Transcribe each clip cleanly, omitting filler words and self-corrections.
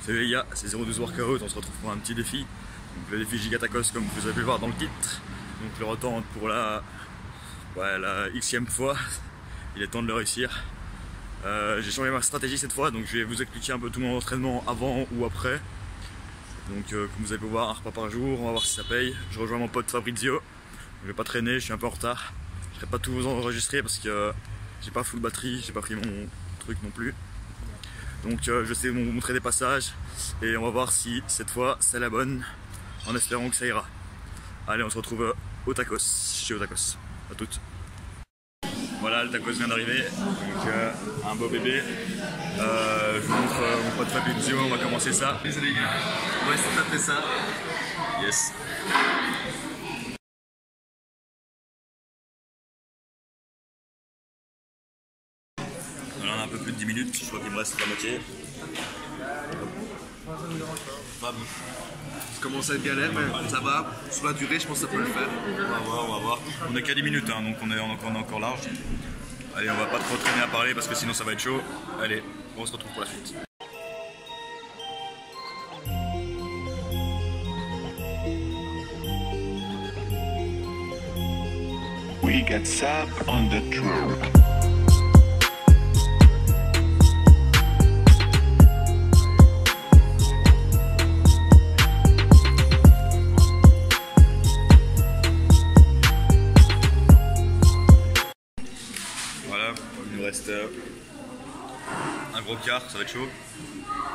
Salut les gars, c'est 012 Workout, on se retrouve pour un petit défi. Donc le défi Giga Tacos comme vous avez pu le voir dans le titre. Donc le retente pour la xème fois, il est temps de le réussir. J'ai changé ma stratégie cette fois, donc je vais vous expliquer un peu tout mon entraînement avant ou après. Donc comme vous avez pu voir, un repas par jour, on va voir si ça paye. Je rejoins mon pote Fabrizio, je vais pas traîner, je suis un peu en retard. Je ne vais pas tout vous enregistrer parce que j'ai pas full batterie, j'ai pas pris mon truc non plus. Donc je vais vous montrer des passages et on va voir si cette fois c'est la bonne, en espérant que ça ira. Allez, on se retrouve au tacos, chez au tacos. À toutes. Voilà, le tacos vient d'arriver, donc un beau bébé. Je vous montre mon pote Fabrizio, on va commencer ça. Désolé les gars, on va essayer de taper ça. Yes. Voilà, on a un peu plus de 10 minutes, je crois qu'il me reste la moitié. Ça commence à être galère, mais ça va. Sur la durée, je pense que ça peut le faire. On va voir. On n'a qu'à 10 minutes, hein, donc on est encore large. Allez, on va pas trop traîner à parler parce que sinon ça va être chaud. Allez, on se retrouve pour la suite. We get Sab on the track. Voilà, il nous reste un gros quart, ça va être chaud.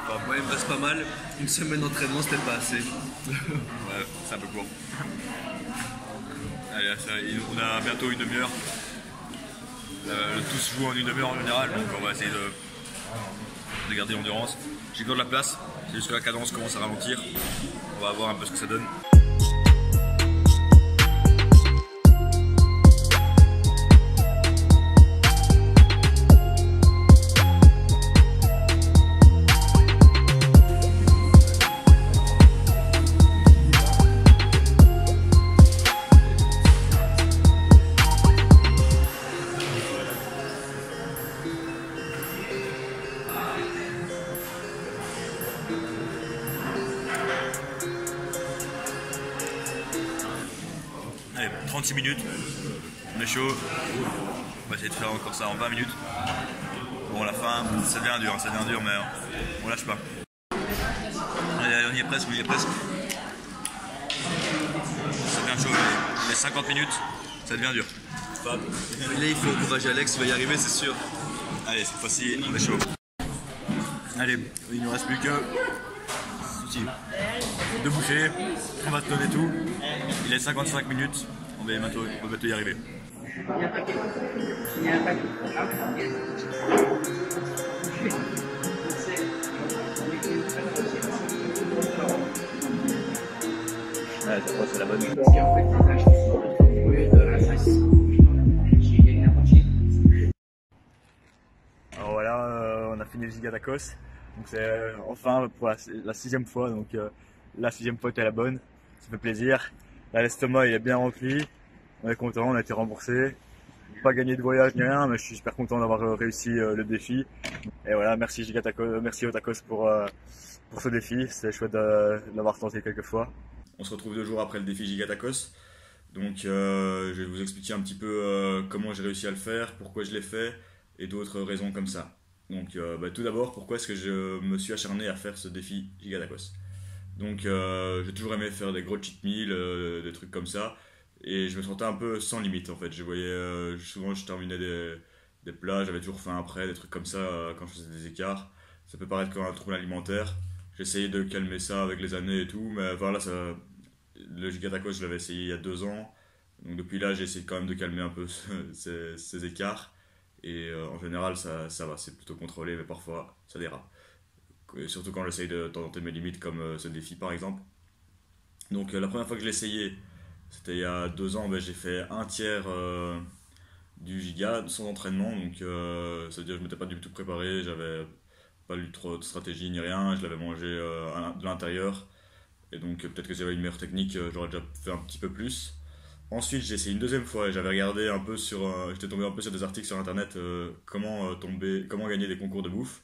Enfin, moi, il me reste pas mal. Une semaine d'entraînement, c'était pas assez. Ouais, c'est un peu court. Allez, on a bientôt une demi-heure. Le tout se joue en une demi-heure en général, donc on va essayer de garder l'endurance. J'ai encore de la place, c'est juste que la cadence commence à ralentir. On va voir un peu ce que ça donne. Allez, 36 minutes, on est chaud, on va essayer de faire encore ça en 20 minutes. Bon, la fin, ça devient dur, mais on lâche pas. Allez, on y est presque, Ça devient chaud, les 50 minutes, ça devient dur. Là, il faut encourager Alex, il va y arriver, c'est sûr. Allez, cette fois-ci, on est chaud. Allez, il ne nous reste plus que deux bouchées, on va se donner tout. Il est 55 minutes, on va bientôt y arriver. Ouais, cette fois c'est la bonne. Alors voilà, on a fini le Giga Tacos. Donc c'est enfin pour la 6e fois, donc la 6e fois était la bonne, ça fait plaisir. Là l'estomac il est bien rempli, on est content, on a été remboursé. Pas gagné de voyage ni rien, mais je suis super content d'avoir réussi le défi. Et voilà, merci Giga Tacos, merci au Tacos pour ce défi, c'est chouette de l'avoir tenté quelques fois. On se retrouve 2 jours après le défi Giga Tacos. Donc je vais vous expliquer un petit peu comment j'ai réussi à le faire, pourquoi je l'ai fait et d'autres raisons comme ça. Donc tout d'abord, pourquoi est-ce que je me suis acharné à faire ce défi Giga Tacos? Donc j'ai toujours aimé faire des gros cheat meals, des trucs comme ça, et je me sentais un peu sans limite en fait. Je voyais souvent je terminais des plats, j'avais toujours faim après, des trucs comme ça quand je faisais des écarts. Ça peut paraître comme un trouble alimentaire. J'essayais de calmer ça avec les années et tout, mais voilà, le Giga Tacos je l'avais essayé il y a 2 ans, donc depuis là j'ai essayé quand même de calmer un peu ces écarts. Et en général, ça va, c'est plutôt contrôlé, mais parfois ça dérape. Surtout quand j'essaye de tenter mes limites, comme ce défi par exemple. Donc la première fois que je l'ai essayé, c'était il y a 2 ans, j'ai fait un tiers du giga sans entraînement. Donc ça veut dire que je m'étais pas du tout préparé, j'avais pas eu trop de stratégie ni rien, je l'avais mangé de l'intérieur. Et donc peut-être que j'avais une meilleure technique, j'aurais déjà fait un petit peu plus. Ensuite, j'ai essayé une 2e fois et j'avais regardé un peu j'étais tombé un peu sur des articles sur internet comment gagner des concours de bouffe.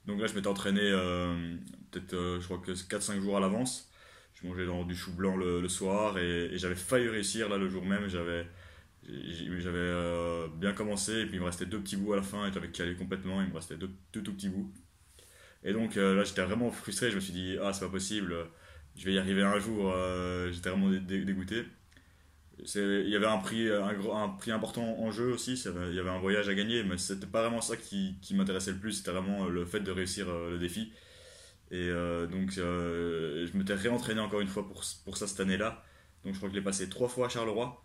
Donc là, je m'étais entraîné peut-être, je crois que 4-5 jours à l'avance. Je mangeais du chou blanc le soir et j'avais failli réussir là le jour même. J'avais bien commencé et puis il me restait 2 petits bouts à la fin et j'avais calé complètement. Il me restait deux tout petits bouts. Et donc là, j'étais vraiment frustré. Je me suis dit, ah, c'est pas possible, je vais y arriver un jour. J'étais vraiment dégoûté. Il y avait un prix important en jeu aussi, il y avait un voyage à gagner, mais c'était pas vraiment ça qui m'intéressait le plus, c'était vraiment le fait de réussir le défi. Et donc je m'étais réentraîné encore une fois pour ça cette année-là. Donc je crois que je l'ai passé 3 fois à Charleroi.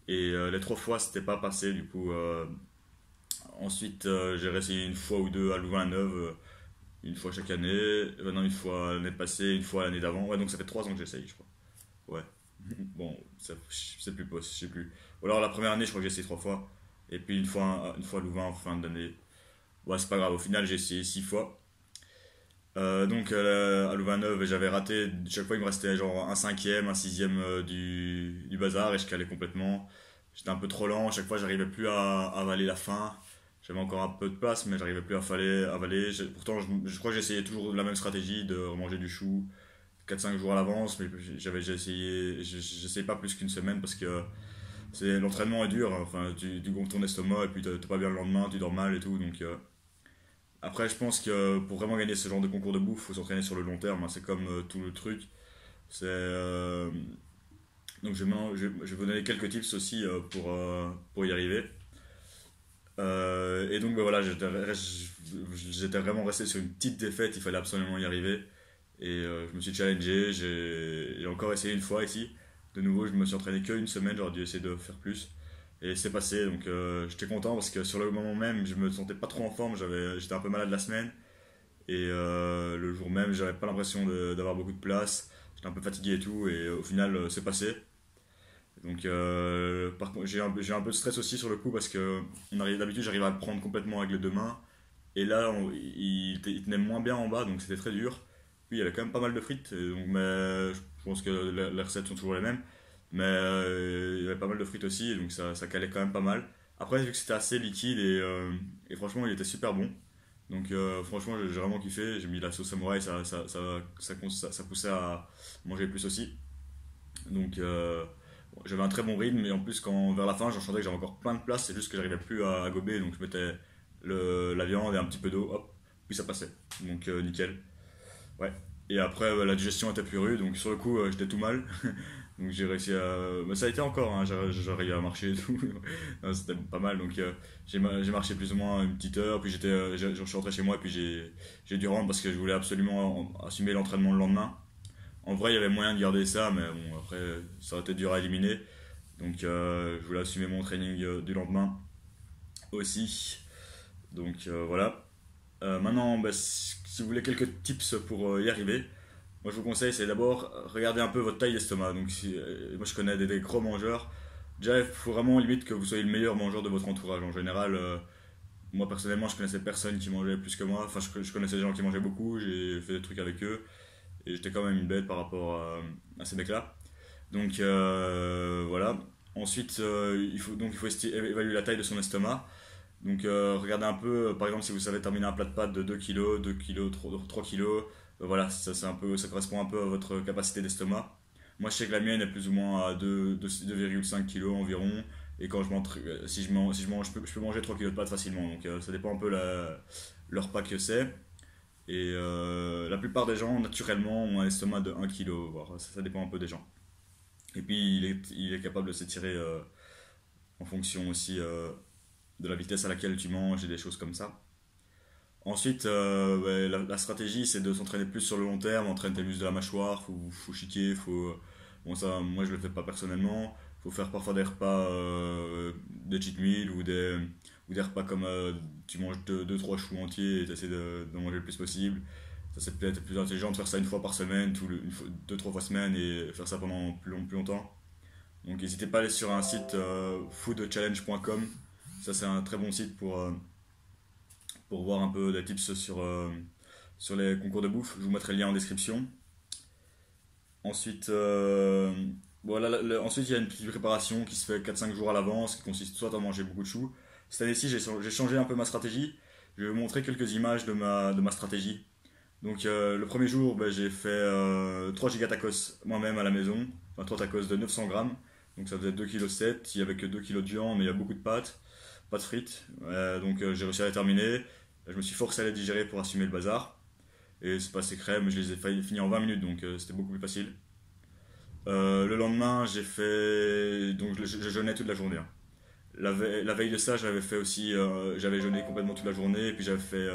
Et les 3 fois c'était pas passé du coup. Ensuite j'ai réessayé une fois ou deux à Louvain-la-Neuve, une fois chaque année. Non, une fois l'année passée, une fois l'année d'avant. Ouais, donc ça fait 3 ans que j'essaye, je crois. Ouais. Bon, je sais plus, je sais plus. Ou alors la première année, je crois que j'ai essayé 3 fois. Et puis une fois à Louvain en fin d'année. Ouais, c'est pas grave, au final j'ai essayé 6 fois. Donc à Louvain-Neuve, j'avais raté. Chaque fois, il me restait genre un cinquième, un sixième du bazar et je calais complètement. J'étais un peu trop lent. Chaque fois, j'arrivais plus à avaler la fin. J'avais encore un peu de place, mais j'arrivais plus à avaler. Pourtant, je crois que j'essayais toujours la même stratégie de manger du chou 4-5 jours à l'avance, mais j'essayais pas plus qu'une semaine parce que l'entraînement est dur, hein. Enfin, tu gonfles ton estomac et puis t'es pas bien le lendemain, tu dors mal et tout. Donc après, je pense que pour vraiment gagner ce genre de concours de bouffe, faut s'entraîner sur le long terme, hein. C'est comme tout le truc. C'est donc je vais vous donner quelques tips aussi pour y arriver. Et donc ben voilà, j'étais vraiment resté sur une petite défaite, il fallait absolument y arriver. Et je me suis challengé, j'ai encore essayé une fois ici. De nouveau, je me suis entraîné qu'une semaine, j'aurais dû essayer de faire plus. Et c'est passé, donc j'étais content parce que sur le moment même, je me sentais pas trop en forme, j'étais un peu malade la semaine. Et le jour même, j'avais pas l'impression d'avoir beaucoup de place, j'étais un peu fatigué et tout, et au final, c'est passé. Donc par contre, j'ai un peu de stress aussi sur le coup parce que d'habitude, j'arrive à le prendre complètement avec les 2 mains. Et là, il tenait moins bien en bas, donc c'était très dur. Puis il y avait quand même pas mal de frites, et donc, mais je pense que les recettes sont toujours les mêmes. Mais il y avait pas mal de frites aussi, et donc ça calait quand même pas mal. Après, vu que c'était assez liquide, et franchement, il était super bon. Donc franchement, j'ai vraiment kiffé. J'ai mis la sauce samouraï, ça poussait à manger plus aussi. Donc bon, j'avais un très bon rythme, et en plus, vers la fin, j'en sentais que j'avais encore plein de place, c'est juste que j'arrivais plus à gober, donc je mettais la viande et un petit peu d'eau, hop, puis ça passait. Donc nickel. Ouais. Et après, la digestion était plus rude, donc sur le coup, j'étais tout mal. Donc j'ai réussi à. Mais ça a été encore, hein, j'arrivais à marcher et tout. Non, c'était pas mal, donc j'ai marché plus ou moins une petite heure, puis je suis rentré chez moi, et puis j'ai dû rendre parce que je voulais absolument assumer l'entraînement le lendemain. En vrai, il y avait moyen de garder ça, mais bon, après, ça aurait été dur à éliminer. Donc je voulais assumer mon training du lendemain aussi. Donc voilà. Maintenant, bah, si vous voulez quelques tips pour y arriver, moi je vous conseille, c'est d'abord regarder un peu votre taille d'estomac. Donc moi je connais des gros mangeurs. Déjà, il faut vraiment limite que vous soyez le meilleur mangeur de votre entourage. En général, moi personnellement, je connaissais personne qui mangeait plus que moi. Enfin, je connaissais des gens qui mangeaient beaucoup, j'ai fait des trucs avec eux. Et j'étais quand même une bête par rapport à ces mecs-là. Donc voilà. Ensuite, il faut évaluer la taille de son estomac. Donc regardez un peu, par exemple si vous savez terminer un plat de pâtes de 2 kg, 2 kg, 3 kg, voilà, ça correspond un peu à votre capacité d'estomac. Moi je sais que la mienne est plus ou moins à 2,5 kg environ, et quand si je mange, je peux manger 3 kg de pâtes facilement, donc ça dépend un peu le repas que c'est. Et la plupart des gens naturellement ont un estomac de 1 kg, voire ça dépend un peu des gens. Et puis il est capable de s'étirer en fonction aussi de la vitesse à laquelle tu manges et des choses comme ça. Ensuite, ouais, la stratégie c'est de s'entraîner plus sur le long terme, entraîner tes muscles de la mâchoire, faut chiquer, bon ça moi je le fais pas personnellement, faut faire parfois des repas, des cheat meals ou des repas comme tu manges 2-3 choux entiers et tu essaies de manger le plus possible. Ça c'est peut-être plus intelligent de faire ça une fois par semaine, 2-3 fois semaine et faire ça pendant plus longtemps. Donc n'hésitez pas à aller sur un site foodchallenge.com. Ça c'est un très bon site pour voir un peu des tips sur les concours de bouffe. Je vous mettrai le lien en description. Ensuite, voilà, ensuite il y a une petite préparation qui se fait 4-5 jours à l'avance, qui consiste soit à manger beaucoup de choux. Cette année-ci, j'ai changé un peu ma stratégie. Je vais vous montrer quelques images de ma stratégie. Donc le premier jour, j'ai fait 3 giga tacos moi-même à la maison, enfin 3 tacos de 900 grammes, donc ça faisait 2,7 kg, il n'y avait que 2 kg de viande, mais il y a beaucoup de pâtes frites, donc j'ai réussi à les terminer. Je me suis forcé à les digérer pour assumer le bazar, et c'est passé crème, je les ai finis en 20 minutes, donc c'était beaucoup plus facile. Le lendemain, donc je jeûnais toute la journée, hein. La veille de ça, j'avais fait aussi, j'avais jeûné complètement toute la journée, et puis j'avais fait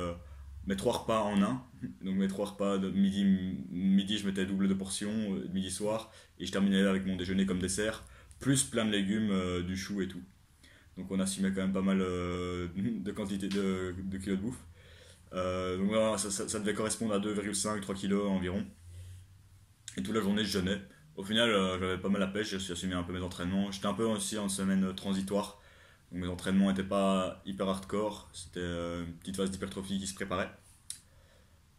mes 3 repas en un. Donc mes 3 repas de midi je mettais double de portions, midi soir, et je terminais avec mon déjeuner comme dessert, plus plein de légumes, du chou et tout. Donc on assumait quand même pas mal de quantité de kilos de bouffe. Donc voilà, ça devait correspondre à 2,5-3 kilos environ. Et toute la journée je jeûnais. Au final, j'avais pas mal à pêche, j'ai aussi assumé un peu mes entraînements. J'étais un peu aussi en semaine transitoire. Donc mes entraînements n'étaient pas hyper hardcore, c'était une petite phase d'hypertrophie qui se préparait.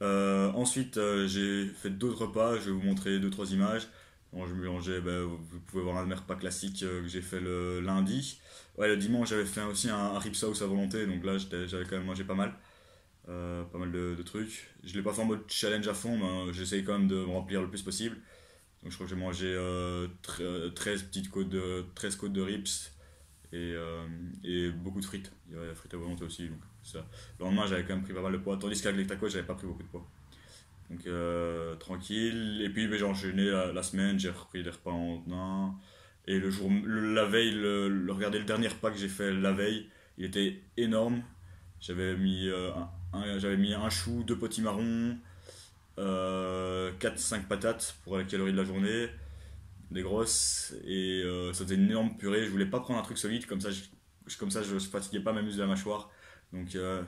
Ensuite, j'ai fait d'autres repas, je vais vous montrer 2-3 images. Bon, je mélangeais, vous pouvez voir un de mes repas classiques que j'ai fait le lundi. Ouais, le dimanche, j'avais fait aussi un rib sauce à volonté, donc là j'avais quand même mangé pas mal. Pas mal de trucs. Je l'ai pas fait en mode challenge à fond, mais j'essaye quand même de me remplir le plus possible. Donc je crois que j'ai mangé 13 côtes de ribs et beaucoup de frites. Il y avait la frite à volonté aussi. Donc ça. Le lendemain, j'avais quand même pris pas mal de poids, tandis qu'avec les tacos, j'avais pas pris beaucoup de poids. Donc tranquille. Et puis j'ai enchaîné la semaine, j'ai repris des repas en un. Et la veille, regardez le dernier repas que j'ai fait la veille, il était énorme. J'avais mis un chou, 2 potimarrons, 4-5 patates pour la calorie de la journée, des grosses, et ça faisait une énorme purée. Je voulais pas prendre un truc solide, comme ça je fatiguais pas mes muscles de la mâchoire. Donc je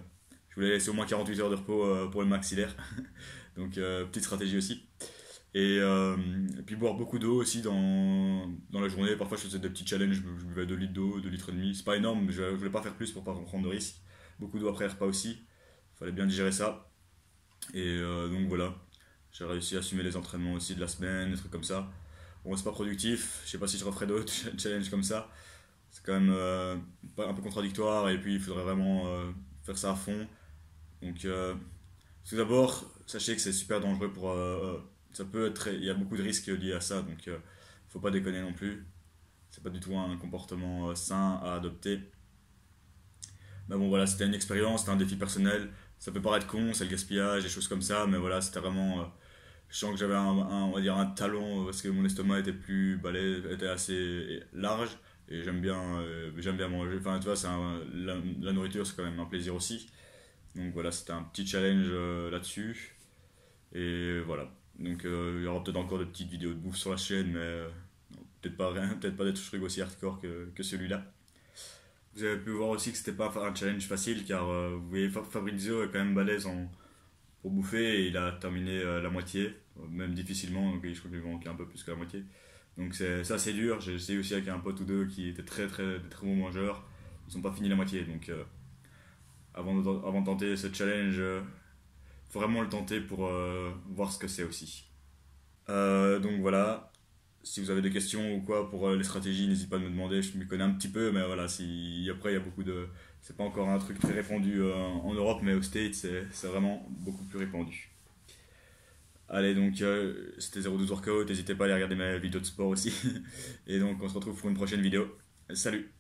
voulais laisser au moins 48 heures de repos pour le maxillaire. Donc petite stratégie aussi. Et puis boire beaucoup d'eau aussi dans la journée. Parfois je faisais des petits challenges, je buvais 2 litres d'eau, 2 litres et demi. C'est pas énorme, mais je voulais pas faire plus pour pas prendre de risques. Beaucoup d'eau après les repas aussi. Fallait bien digérer ça. Et donc voilà. J'ai réussi à assumer les entraînements aussi de la semaine, des trucs comme ça. Bon, c'est pas productif, je sais pas si je referai d'autres challenges comme ça. C'est quand même un peu contradictoire, et puis il faudrait vraiment faire ça à fond. Donc tout d'abord, sachez que c'est super dangereux pour... ça peut être, il y a beaucoup de risques liés à ça, donc faut pas déconner non plus. C'est pas du tout un comportement sain à adopter. Mais bon voilà, c'était une expérience, c'était un défi personnel. Ça peut paraître con, c'est le gaspillage, des choses comme ça, mais voilà, c'était vraiment... je sens que j'avais on va dire un talon, parce que mon estomac était plus balèze, était assez large, et j'aime bien manger. Enfin, tu vois, la nourriture, c'est quand même un plaisir aussi. Donc voilà, c'était un petit challenge là-dessus. Et voilà. Donc il y aura peut-être encore de petites vidéos de bouffe sur la chaîne, mais peut-être pas des trucs aussi hardcore que celui-là. Vous avez pu voir aussi que c'était pas un challenge facile, car vous voyez, Fabrizio est quand même balèze pour bouffer, et il a terminé la moitié, même difficilement, donc je crois qu'il lui manquait un peu plus que la moitié. Donc c'est assez dur. J'ai essayé aussi avec un pote ou deux qui étaient très bons mangeurs, ils n'ont pas fini la moitié. Donc avant de tenter ce challenge, faut vraiment le tenter pour voir ce que c'est aussi. Donc voilà. Si vous avez des questions ou quoi pour les stratégies, n'hésitez pas à me demander, je m'y connais un petit peu, mais voilà, après il y a beaucoup de... C'est pas encore un truc très répandu en Europe, mais aux States c'est vraiment beaucoup plus répandu. Allez, donc c'était 012 Workout, n'hésitez pas à aller regarder mes vidéos de sport aussi. Et donc on se retrouve pour une prochaine vidéo. Salut!